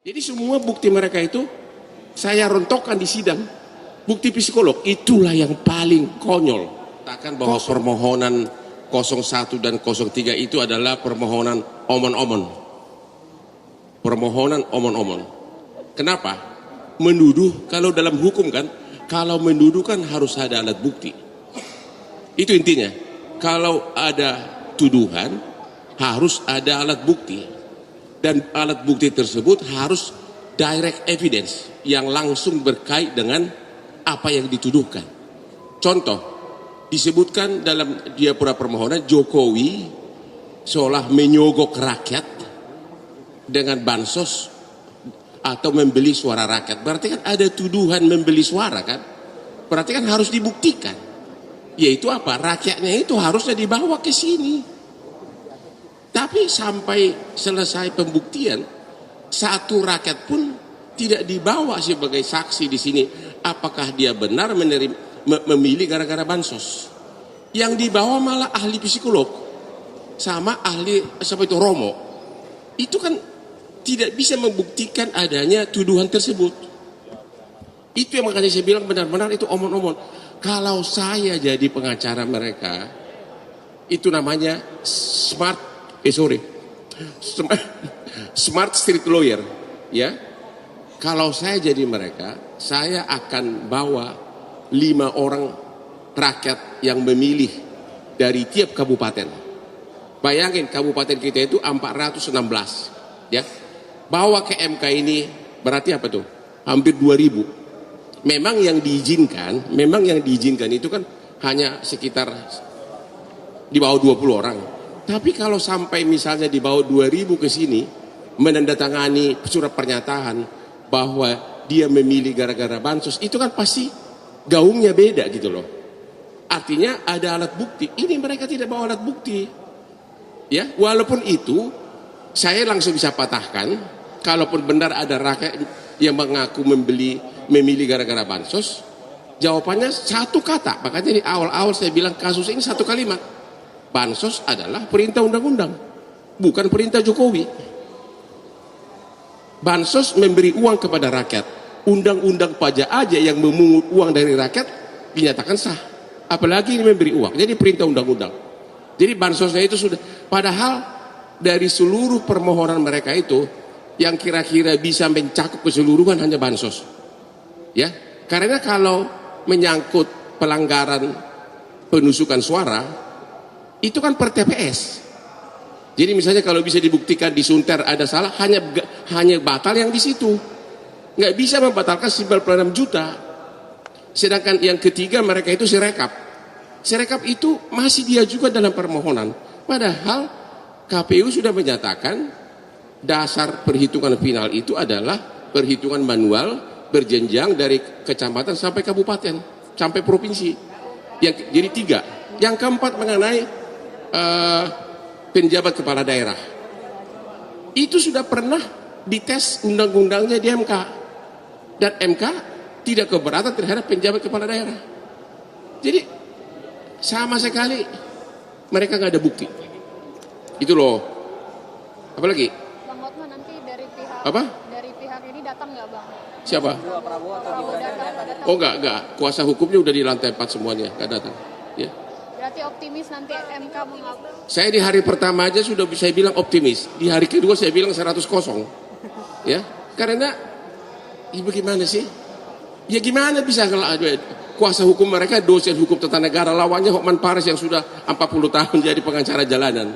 Jadi semua bukti mereka itu saya rontokkan di sidang. Bukti psikolog itulah yang paling konyol. Katakan bahwa permohonan 01 dan 03 itu adalah permohonan omon-omon. Permohonan omon-omon. Kenapa? Menuduh, kalau dalam hukum kan, kalau menuduh kan harus ada alat bukti. Itu intinya. Kalau ada tuduhan, harus ada alat bukti. Dan alat bukti tersebut harus direct evidence yang langsung berkait dengan apa yang dituduhkan. Contoh, disebutkan dalam diapura permohonan Jokowi seolah menyogok rakyat dengan bansos atau membeli suara rakyat. Berarti kan ada tuduhan membeli suara kan? Berarti kan harus dibuktikan. Yaitu apa? Rakyatnya itu harusnya dibawa ke sini. Tapi sampai selesai pembuktian, satu rakyat pun tidak dibawa sebagai saksi di sini. Apakah dia benar memilih gara-gara bansos? Yang dibawa malah ahli psikolog sama ahli siapa itu Romo. Itu kan tidak bisa membuktikan adanya tuduhan tersebut. Itu yang makanya saya bilang benar-benar itu omon-omon. Kalau saya jadi pengacara mereka, itu namanya smart street lawyer, ya. Kalau saya jadi mereka, saya akan bawa 5 orang rakyat yang memilih dari tiap kabupaten. Bayangin kabupaten kita itu 416, ya. Bawa ke MK ini berarti apa tuh? Hampir 2000. Memang yang diizinkan itu kan hanya sekitar di bawah 20 orang. Tapi kalau sampai misalnya di bawah 2000 ke sini menandatangani surat pernyataan bahwa dia memilih gara-gara bansos, itu kan pasti gaungnya beda gitu loh. Artinya ada alat bukti. Ini mereka tidak bawa alat bukti. Ya, walaupun itu saya langsung bisa patahkan kalaupun benar ada rakyat yang mengaku memilih gara-gara bansos, jawabannya satu kata. Makanya di awal-awal saya bilang kasus ini satu kalimat. Bansos adalah perintah undang-undang, bukan perintah Jokowi. Bansos memberi uang kepada rakyat. Undang-undang pajak aja yang memungut uang dari rakyat dinyatakan sah. Apalagi ini memberi uang. Jadi perintah undang-undang. Jadi bansosnya itu sudah. Padahal dari seluruh permohonan mereka itu yang kira-kira bisa mencakup keseluruhan hanya bansos. Ya, karena kalau menyangkut pelanggaran penusukan suara itu kan per TPS. Jadi misalnya kalau bisa dibuktikan di Sunter ada salah, hanya batal yang di situ. Nggak bisa membatalkan 96 juta. Sedangkan yang ketiga mereka itu Sirekap. Sirekap itu masih dia juga dalam permohonan. Padahal KPU sudah menyatakan dasar perhitungan final itu adalah perhitungan manual berjenjang dari kecamatan sampai kabupaten, sampai provinsi. Jadi 3. Yang keempat mengenai penjabat kepala daerah itu sudah pernah dites undang-undangnya di MK dan MK tidak keberatan terhadap penjabat kepala daerah. Jadi sama sekali mereka nggak ada bukti itu loh. Apalagi Bang Hotman nanti dari pihak ini datang nggak Bang? Siapa? Prabowo datang? Oh enggak, kuasa hukumnya udah di lantai 4 semuanya, nggak datang ya. Berarti optimis nanti MK mengaku. Saya di hari pertama aja sudah bisa bilang optimis. Di hari kedua saya bilang 100-0. Ya, karena ya bagaimana sih? Ya gimana bisa kalau kuasa hukum mereka dosen hukum tata negara, lawannya Hotman Paris yang sudah 40 tahun jadi pengacara jalanan.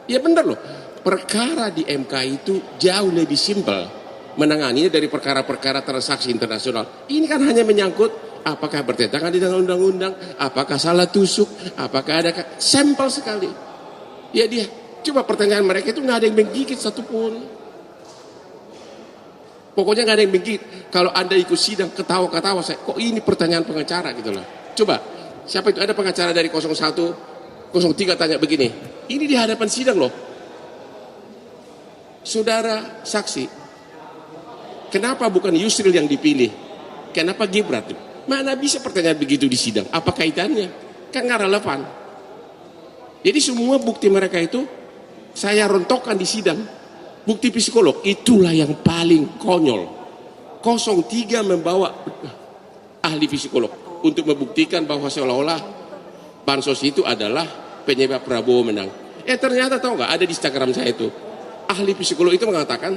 Ya benar loh. Perkara di MK itu jauh lebih simpel menanganinya dari perkara-perkara transaksi internasional. Ini kan hanya menyangkut apakah bertentangan dengan undang-undang, apakah salah tusuk, apakah ada sampel sekali. Ya dia, coba pertanyaan mereka itu nggak ada yang menggigit satupun. Pokoknya nggak ada yang menggigit. Kalau Anda ikut sidang ketawa-ketawa, saya kok ini pertanyaan pengacara gitu loh. Coba, siapa itu ada pengacara dari 01, 03 tanya begini. Ini di hadapan sidang loh. Saudara saksi, kenapa bukan Yusril yang dipilih? Kenapa Gibran? Mana bisa pertanyaan begitu di sidang? Apa kaitannya? Kan nggak relevan. Jadi semua bukti mereka itu saya rontokkan di sidang. Bukti psikolog itulah yang paling konyol. 03 membawa ahli psikolog untuk membuktikan bahwa seolah-olah bansos itu adalah penyebab Prabowo menang. Ternyata tahu nggak, ada di Instagram saya itu, ahli psikolog itu mengatakan,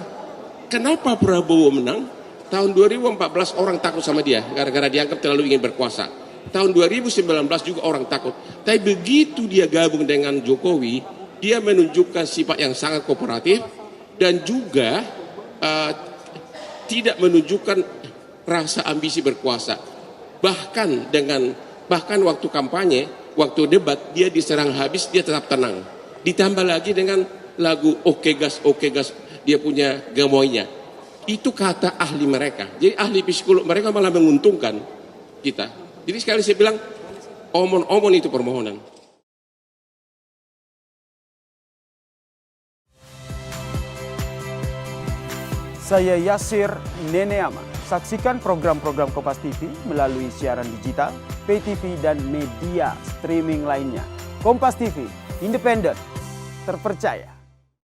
kenapa Prabowo menang? Tahun 2014 orang takut sama dia gara-gara dianggap terlalu ingin berkuasa. Tahun 2019 juga orang takut. Tapi begitu dia gabung dengan Jokowi, dia menunjukkan sifat yang sangat kooperatif dan juga tidak menunjukkan rasa ambisi berkuasa. Bahkan waktu kampanye, waktu debat, dia diserang habis, dia tetap tenang. Ditambah lagi dengan lagu Oke Gas, dia punya gemoynya. Itu kata ahli mereka. Jadi ahli psikolog mereka malah menguntungkan kita. Jadi sekali saya bilang, omon-omon itu permohonan. Saya Yasir Neneama. Saksikan program-program Kompas TV melalui siaran digital, pay TV, dan media streaming lainnya. Kompas TV, independen, terpercaya.